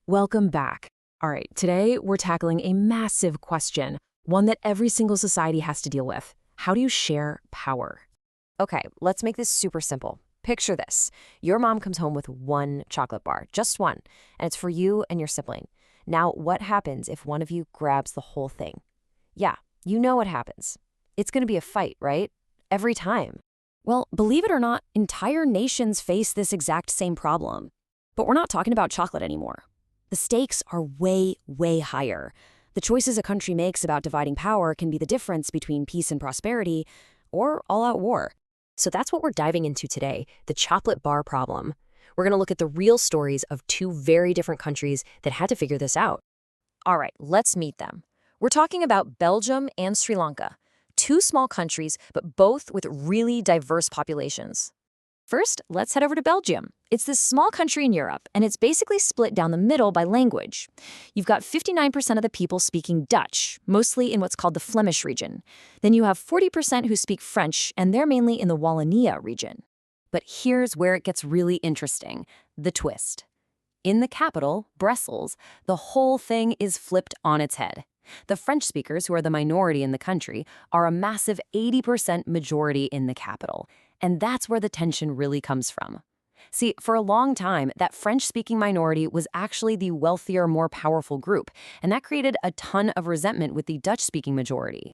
Welcome back. All right, today we're tackling a massive question, one that every single society has to deal with. How do you share power? Okay, let's make this super simple. Picture this. Your mom comes home with one chocolate bar, just one, and it's for you and your sibling. Now, what happens if one of you grabs the whole thing? Yeah, you know what happens. It's going to be a fight, right? Every time. Well, believe it or not, entire nations face this exact same problem. But we're not talking about chocolate anymore. The stakes are way, way higher. The choices a country makes about dividing power can be the difference between peace and prosperity or all-out war. So that's what we're diving into today, the chocolate bar problem. We're going to look at the real stories of two very different countries that had to figure this out. All right, let's meet them. We're talking about Belgium and Sri Lanka, two small countries, but both with really diverse populations. First, let's head over to Belgium. It's this small country in Europe, and it's basically split down the middle by language. You've got 59% of the people speaking Dutch, mostly in what's called the Flemish region. Then you have 40% who speak French, and they're mainly in the Wallonia region. But here's where it gets really interesting, the twist. In the capital, Brussels, the whole thing is flipped on its head. The French speakers, who are the minority in the country, are a massive 80% majority in the capital. And that's where the tension really comes from. See, for a long time, that French-speaking minority was actually the wealthier, more powerful group, and that created a ton of resentment with the Dutch-speaking majority.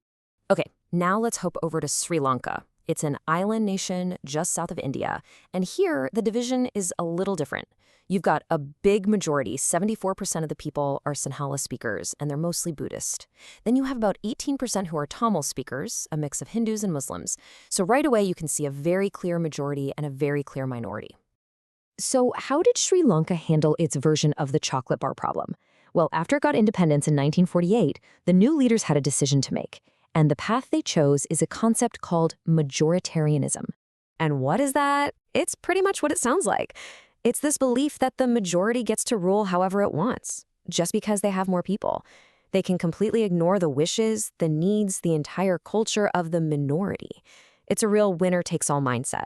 Okay, now let's hop over to Sri Lanka. It's an island nation just south of India, and here the division is a little different. You've got a big majority, 74% of the people are Sinhala speakers, and they're mostly Buddhist. Then you have about 18% who are Tamil speakers, a mix of Hindus and Muslims. So right away you can see a very clear majority and a very clear minority. So how did Sri Lanka handle its version of the chocolate bar problem? Well, after it got independence in 1948, the new leaders had a decision to make. And the path they chose is a concept called majoritarianism. And what is that? It's pretty much what it sounds like. It's this belief that the majority gets to rule however it wants, just because they have more people. They can completely ignore the wishes, the needs, the entire culture of the minority. It's a real winner-takes-all mindset.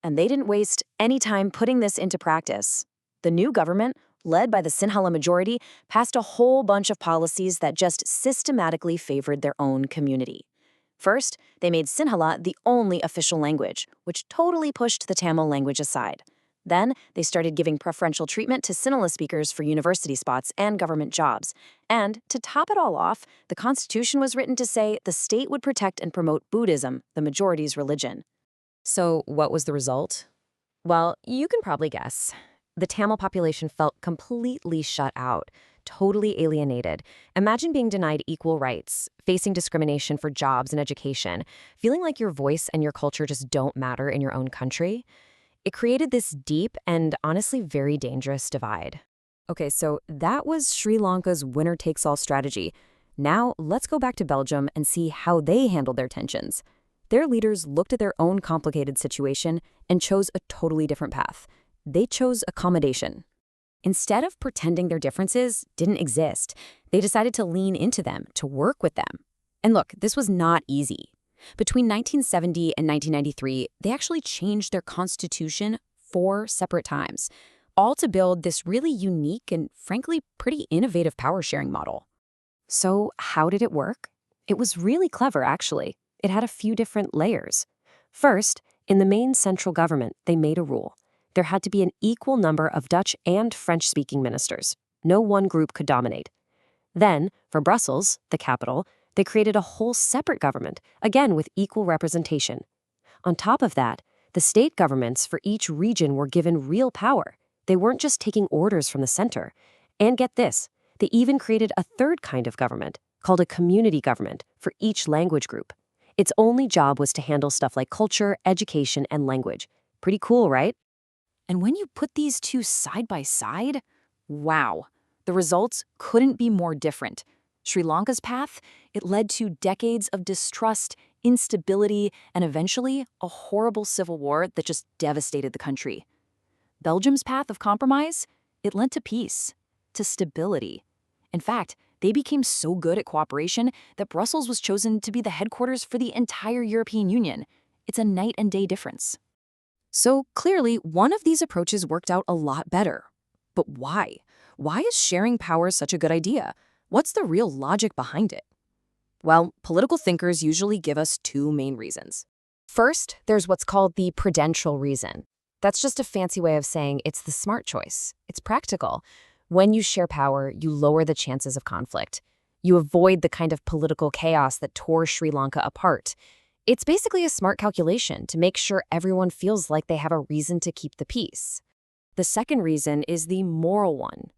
And they didn't waste any time putting this into practice. The new government, led by the Sinhala majority, passed a whole bunch of policies that just systematically favored their own community. First, they made Sinhala the only official language, which totally pushed the Tamil language aside. Then, they started giving preferential treatment to Sinhala speakers for university spots and government jobs. And, to top it all off, the Constitution was written to say the state would protect and promote Buddhism, the majority's religion. So, what was the result? Well, you can probably guess. The Tamil population felt completely shut out, totally alienated. Imagine being denied equal rights, facing discrimination for jobs and education, feeling like your voice and your culture just don't matter in your own country. It created this deep and honestly very dangerous divide. Okay, so that was Sri Lanka's winner-takes-all strategy. Now, let's go back to Belgium and see how they handled their tensions. Their leaders looked at their own complicated situation and chose a totally different path. They chose accommodation. Instead of pretending their differences didn't exist, they decided to lean into them, to work with them. And look, this was not easy. Between 1970 and 1993, they actually changed their constitution 4 separate times, all to build this really unique and, frankly, pretty innovative power-sharing model. So how did it work? It was really clever, actually. It had a few different layers. First, in the main central government, they made a rule. There had to be an equal number of Dutch and French-speaking ministers. No one group could dominate. Then, for Brussels, the capital, they created a whole separate government, again with equal representation. On top of that, the state governments for each region were given real power. They weren't just taking orders from the center. And get this, they even created a third kind of government, called a community government, for each language group. Its only job was to handle stuff like culture, education, and language. Pretty cool, right? And when you put these two side by side, wow, the results couldn't be more different. Sri Lanka's path, it led to decades of distrust, instability, and eventually a horrible civil war that just devastated the country. Belgium's path of compromise, it led to peace, to stability. In fact, they became so good at cooperation that Brussels was chosen to be the headquarters for the entire European Union. It's a night and day difference. So clearly, one of these approaches worked out a lot better. But why? Why is sharing power such a good idea? What's the real logic behind it? Well, political thinkers usually give us two main reasons. First, there's what's called the prudential reason. That's just a fancy way of saying it's the smart choice. It's practical. When you share power, you lower the chances of conflict. You avoid the kind of political chaos that tore Sri Lanka apart. It's basically a smart calculation to make sure everyone feels like they have a reason to keep the peace. The second reason is the moral one.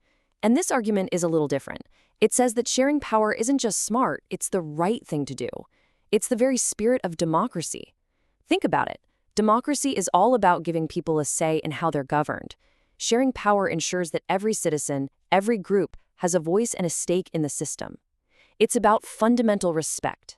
And this argument is a little different. It says that sharing power isn't just smart, it's the right thing to do. It's the very spirit of democracy. Think about it. Democracy is all about giving people a say in how they're governed. Sharing power ensures that every citizen, every group, has a voice and a stake in the system. It's about fundamental respect.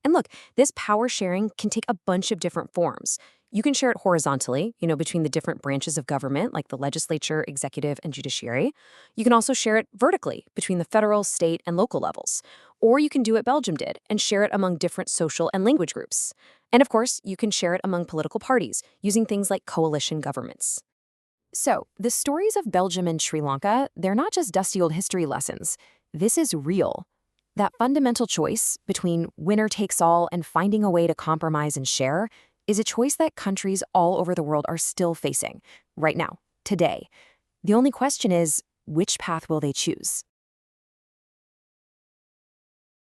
And look, this power sharing can take a bunch of different forms. You can share it horizontally, between the different branches of government, like the legislature, executive, and judiciary. You can also share it vertically, between the federal, state, and local levels. Or you can do what Belgium did and share it among different social and language groups. And of course, you can share it among political parties, using things like coalition governments. So, the stories of Belgium and Sri Lanka, they're not just dusty old history lessons. This is real. That fundamental choice between winner takes all and finding a way to compromise and share is a choice that countries all over the world are still facing, right now, today. The only question is, which path will they choose?